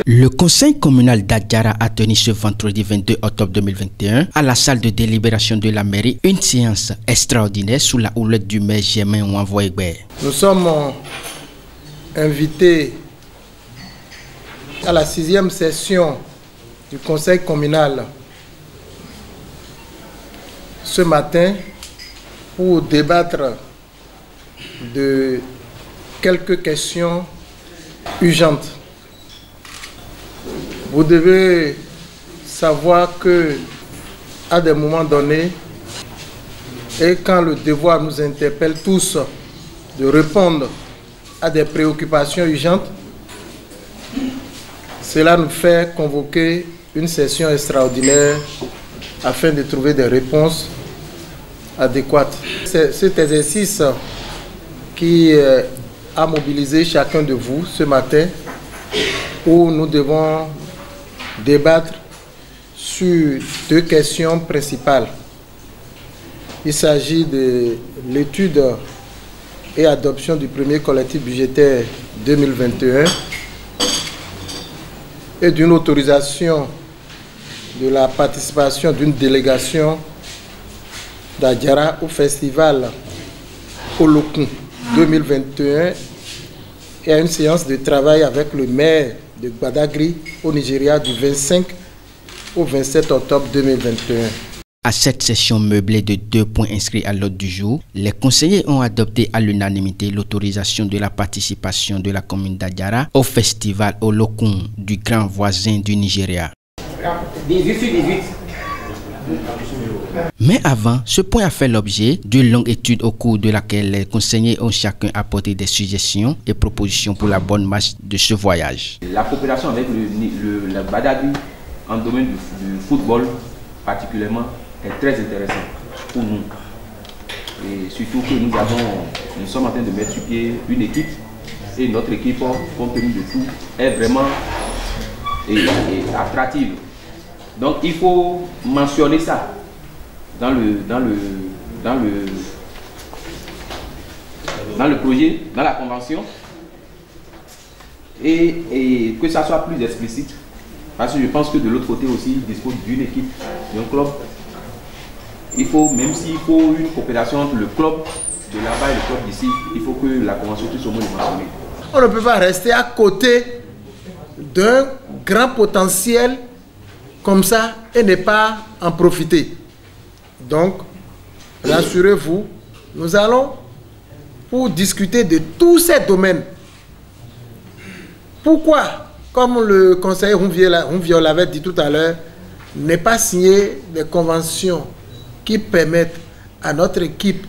Le conseil communal d'Adjara a tenu ce vendredi 22 octobre 2021 à la salle de délibération de la mairie une séance extraordinaire sous la houlette du maire Germain Wanvoyegbe. Nous sommes invités à la 6e session du conseil communal ce matin pour débattre de quelques questions urgentes. Vous devez savoir que à des moments donnés, et quand le devoir nous interpelle tous de répondre à des préoccupations urgentes, cela nous fait convoquer une session extraordinaire afin de trouver des réponses adéquates. C'est cet exercice qui a mobilisé chacun de vous ce matin, où nous devons débattre sur deux questions principales. Il s'agit de l'étude et adoption du premier collectif budgétaire 2021 et d'une autorisation de la participation d'une délégation d'Adjara au festival Olokun 2021 et à une séance de travail avec le maire de Badagry au Nigeria du 25 au 27 octobre 2021. À cette session meublée de 2 points inscrits à l'ordre du jour, les conseillers ont adopté à l'unanimité l'autorisation de la participation de la commune d'Adjara au festival Olokun du grand voisin du Nigeria. 18. Mais avant, ce point a fait l'objet d'une longue étude au cours de laquelle les conseillers ont chacun apporté des suggestions et propositions pour la bonne marche de ce voyage. La coopération avec le Badagry en domaine du football particulièrement est très intéressante pour nous. Et surtout que nous sommes en train de mettre sur pied une équipe et notre équipe, compte tenu de tout, est vraiment attractive. Donc il faut mentionner ça dans le projet, dans la convention, et que ça soit plus explicite, parce que je pense que de l'autre côté aussi, il dispose d'une équipe, d'un club. Il faut, même s'il faut une coopération entre le club de là-bas et le club d'ici, il faut que la convention puisse au moins le mentionner. On ne peut pas rester à côté d'un grand potentiel comme ça et ne pas en profiter. Donc, rassurez-vous, nous allons pour discuter de tous ces domaines. Pourquoi, comme le conseiller Rouviol l'avait dit tout à l'heure, ne pas signer des conventions qui permettent à notre équipe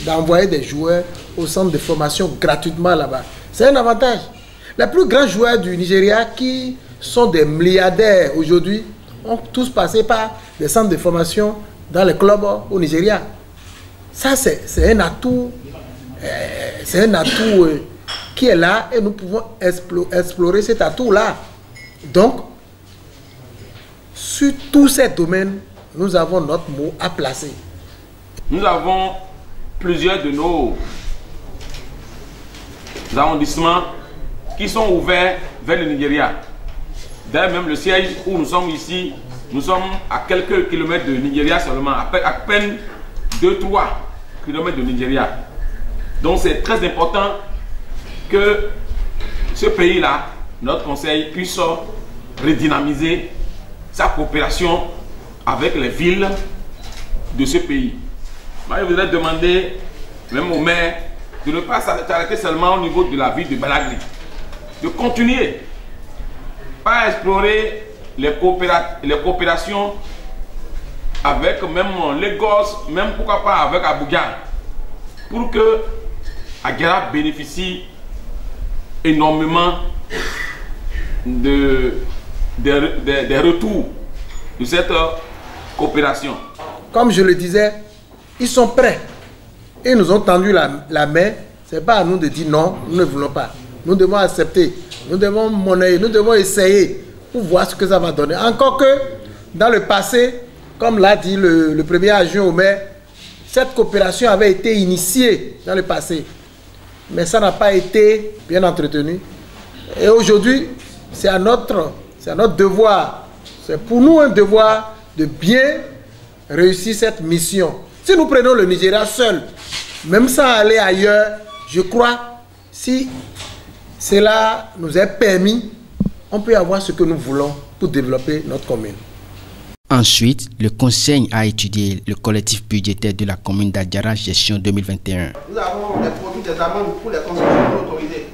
d'envoyer des joueurs au centre de formation gratuitement là-bas? C'est un avantage. Les plus grands joueurs du Nigeria qui sont des milliardaires aujourd'hui ont tous passé par des centres de formation dans les clubs au Nigeria. Ça, c'est un atout, qui est là et nous pouvons explorer cet atout-là. Donc, sur tous ces domaines, nous avons notre mot à placer. Nous avons plusieurs de nos arrondissements qui sont ouverts vers le Nigeria. D'ailleurs, même le siège où nous sommes ici, nous sommes à quelques kilomètres de Nigeria seulement, à peine 2-3 kilomètres de Nigeria. Donc c'est très important que ce pays-là, notre conseil, puisse redynamiser sa coopération avec les villes de ce pays. Moi, je voudrais demander, même au maire, de ne pas s'arrêter seulement au niveau de la ville de Badagry, de continuer à explorer les coopérations avec même Lagos, même pourquoi pas avec Abuja, pour que Adjara bénéficie énormément des retours de cette coopération. Comme je le disais, ils sont prêts et nous ont tendu la main. Ce n'est pas à nous de dire non, nous ne voulons pas. Nous devons accepter, nous devons monnayer, nous devons essayer pour voir ce que ça va donner. Encore que dans le passé, comme l'a dit le premier adjoint au maire, cette coopération avait été initiée dans le passé. mais ça n'a pas été bien entretenu. Et aujourd'hui, c'est à notre devoir, c'est pour nous un devoir de bien réussir cette mission. Si nous prenons le Nigeria seul, même sans aller ailleurs, je crois, si cela nous est permis, on peut avoir ce que nous voulons pour développer notre commune. Ensuite, le conseil a étudié le collectif budgétaire de la commune d'Adjara gestion 2021. Nous avons les produits des amendes pour les consommateurs autorisés.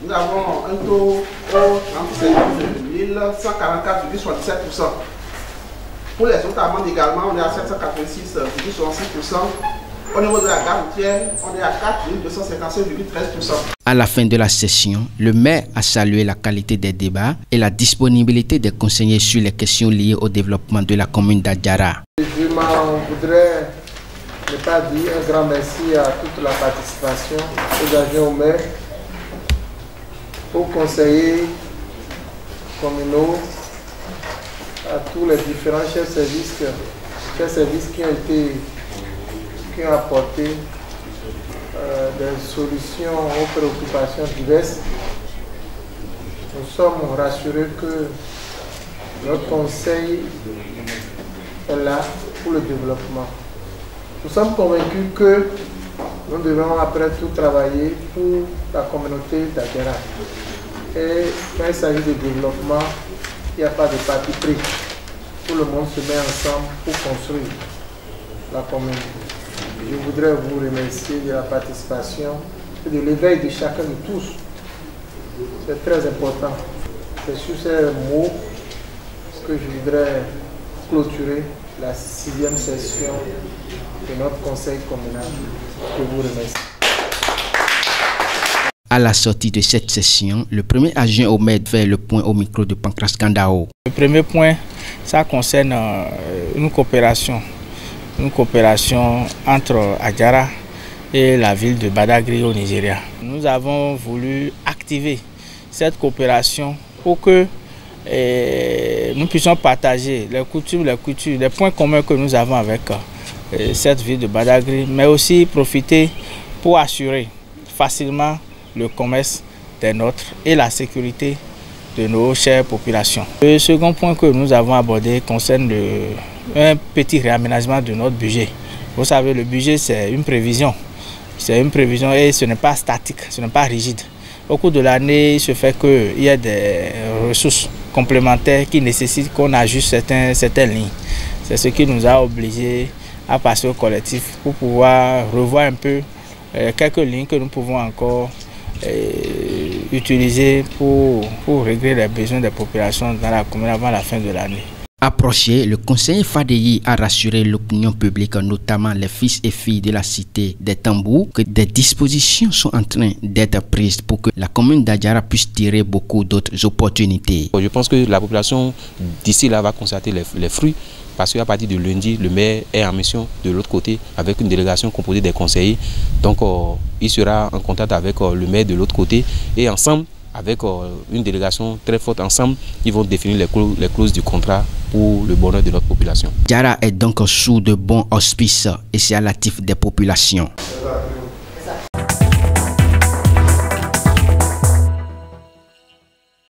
Nous avons un taux de 1144,77%. Pour les autres amendes également, on est à 786,66%. Au niveau de la gare routière, on est à 4,255,13%. À la fin de la session, le maire a salué la qualité des débats et la disponibilité des conseillers sur les questions liées au développement de la commune d'Adjara. Je voudrais ne pas dire un grand merci à toute la participation, aux adjoints au maire, aux conseillers communaux, à tous les différents chefs services qui ont apporté des solutions aux préoccupations diverses. Nous sommes rassurés que notre conseil est là pour le développement. Nous sommes convaincus que nous devons après tout travailler pour la communauté d'Adjara. Et quand il s'agit de développement, il n'y a pas de parti pris. Tout le monde se met ensemble pour construire la commune. Je voudrais vous remercier de la participation et de l'éveil de chacun de tous. C'est très important. C'est sur ces mots que je voudrais clôturer la 6e session de notre conseil communal. Je vous remercie. À la sortie de cette session, le premier adjoint au maire fait le point au micro de Pancras Kandao. Le premier point, ça concerne une coopération entre Adjara et la ville de Badagry au Nigeria. Nous avons voulu activer cette coopération pour que nous puissions partager les coutumes, les points communs que nous avons avec cette ville de Badagry, mais aussi profiter pour assurer facilement le commerce des nôtres et la sécurité de nos chères populations. Le second point que nous avons abordé concerne un petit réaménagement de notre budget. Vous savez, le budget, c'est une prévision. C'est une prévision et ce n'est pas statique, ce n'est pas rigide. Au cours de l'année, il se fait qu'il y a des ressources complémentaires qui nécessitent qu'on ajuste certaines lignes. C'est ce qui nous a obligés à passer au collectif pour pouvoir revoir un peu quelques lignes que nous pouvons encore utiliser pour régler les besoins des populations dans la commune avant la fin de l'année. Approché, le conseiller Fadeyi a rassuré l'opinion publique, notamment les fils et filles de la cité des Tambours, que des dispositions sont en train d'être prises pour que la commune d'Adjara puisse tirer beaucoup d'autres opportunités. Je pense que la population d'ici là va constater les fruits, parce qu'à partir de lundi, le maire est en mission de l'autre côté avec une délégation composée des conseillers. Donc il sera en contact avec le maire de l'autre côté et ensemble, avec une délégation très forte ensemble, ils vont définir les clauses du contrat pour le bonheur de notre population. Adjara est donc sous de bons auspices et c'est à l'actif des populations.